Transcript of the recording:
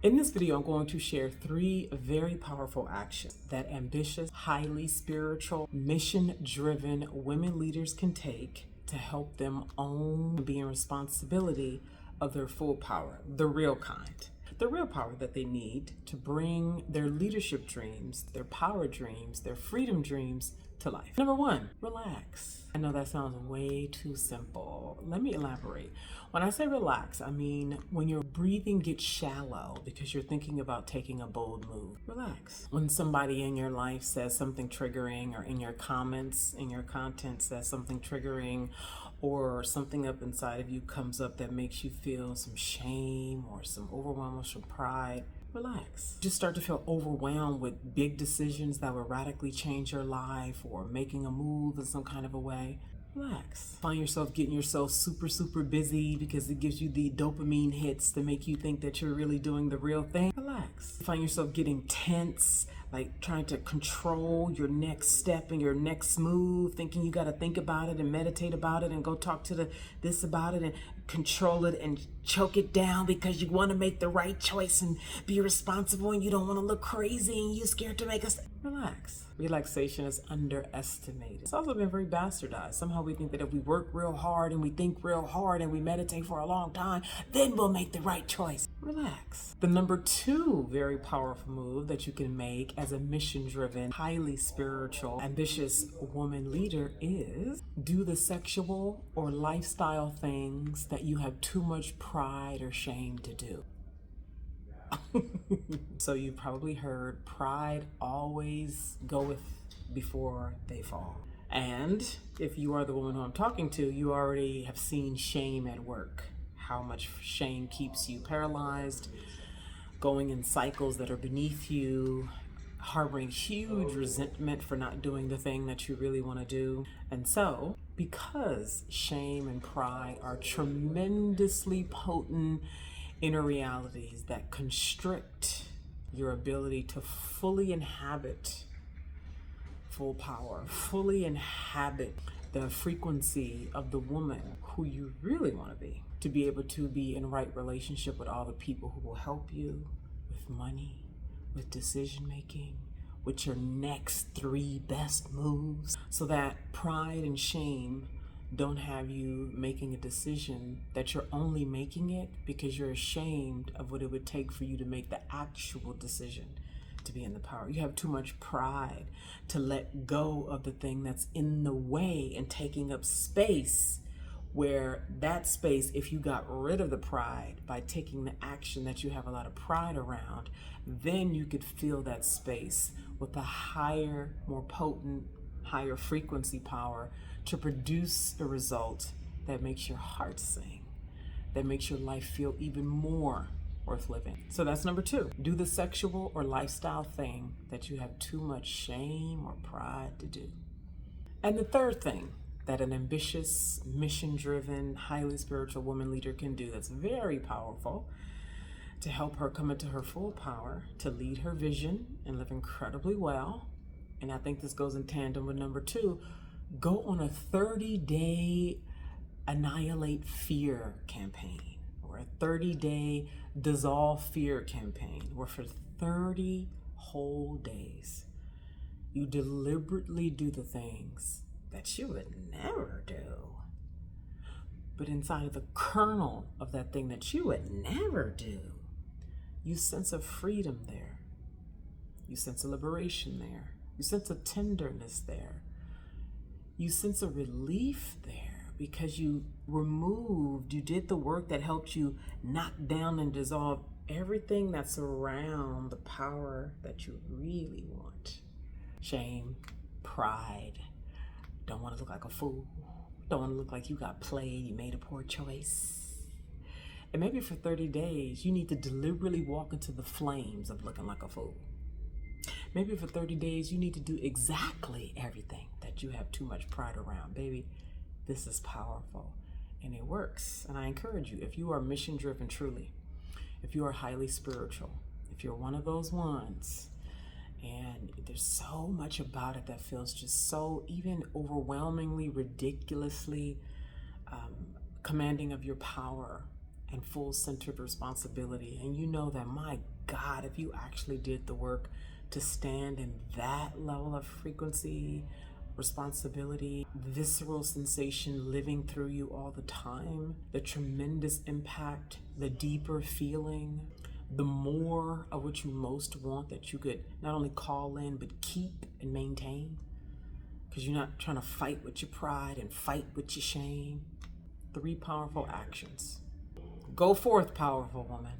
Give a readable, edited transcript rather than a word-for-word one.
In this video, I'm going to share 3 very powerful actions that ambitious, highly spiritual, mission-driven women leaders can take to help them own and be in responsibility of their full power, the real kind. The real power that they need to bring their leadership dreams, their power dreams, their freedom dreams to life. Number 1, relax. I know that sounds way too simple. Let me elaborate. When I say relax, I mean when your breathing gets shallow because you're thinking about taking a bold move. Relax. When somebody in your life says something triggering, or in your comments, in your content says something triggering, or something up inside of you comes up that makes you feel some shame or some overwhelm or some pride, relax. Just start to feel overwhelmed with big decisions that will radically change your life, or making a move in some kind of a way. Relax. Find yourself getting yourself super busy because it gives you the dopamine hits to make you think that you're really doing the real thing. Relax. Find yourself getting tense, like trying to control your next step and your next move, thinking you got to think about it and meditate about it and go talk to this about it and control it and choke it down because you want to make the right choice and be responsible and you don't want to look crazy and you're scared to make us. Relax. Relaxation is underestimated. It's also been very bastardized. Somehow we think that if we work real hard and we think real hard and we meditate for a long time, then we'll make the right choice. Relax. The number 2 very powerful move that you can make as a mission-driven, highly spiritual, ambitious woman leader is do the sexual or lifestyle things that you have too much pride or shame to do. So you've probably heard pride always goeth before they fall. And if you are the woman who I'm talking to, you already have seen shame at work. How much shame keeps you paralyzed, going in cycles that are beneath you, harboring huge resentment for not doing the thing that you really want to do. And so, because shame and pride are tremendously potent inner realities that constrict your ability to fully inhabit full power, fully inhabit the frequency of the woman who you really want to be able to be in right relationship with all the people who will help you with money, with decision making, with your next 3 best moves, so that pride and shame don't have you making a decision that you're only making it because you're ashamed of what it would take for you to make the actual decision to be in the power. You have too much pride to let go of the thing that's in the way and taking up space, where that space, if you got rid of the pride by taking the action that you have a lot of pride around, then you could fill that space with a higher, more potent, higher frequency power to produce a result that makes your heart sing, that makes your life feel even more worth living. So that's number 2. Do the sexual or lifestyle thing that you have too much shame or pride to do. And the 3rd thing that an ambitious, mission-driven, highly spiritual woman leader can do that's very powerful to help her come into her full power, to lead her vision and live incredibly well, and I think this goes in tandem with number 2, go on a 30-day annihilate fear campaign, or a 30-day dissolve fear campaign, where for 30 whole days, you deliberately do the things that you would never do. But inside of the kernel of that thing that you would never do, you sense a freedom there. You sense a liberation there. You sense a tenderness there. You sense a relief there because you did the work that helped you knock down and dissolve everything that's around the power that you really want. Shame, pride, don't want to look like a fool, don't want to look like you got played, you made a poor choice. And maybe for 30 days, you need to deliberately walk into the flames of looking like a fool. Maybe for 30 days, you need to do exactly everything that you have too much pride around. Baby, this is powerful and it works. And I encourage you, if you are mission-driven truly, if you are highly spiritual, if you're one of those ones, and there's so much about it that feels just so even overwhelmingly, ridiculously commanding of your power and full centered responsibility. And you know that, my God, if you actually did the work to stand in that level of frequency, responsibility, visceral sensation living through you all the time, the tremendous impact, the deeper feeling, the more of what you most want that you could not only call in, but keep and maintain. Because you're not trying to fight with your pride and fight with your shame. 3 powerful actions. Go forth, powerful woman.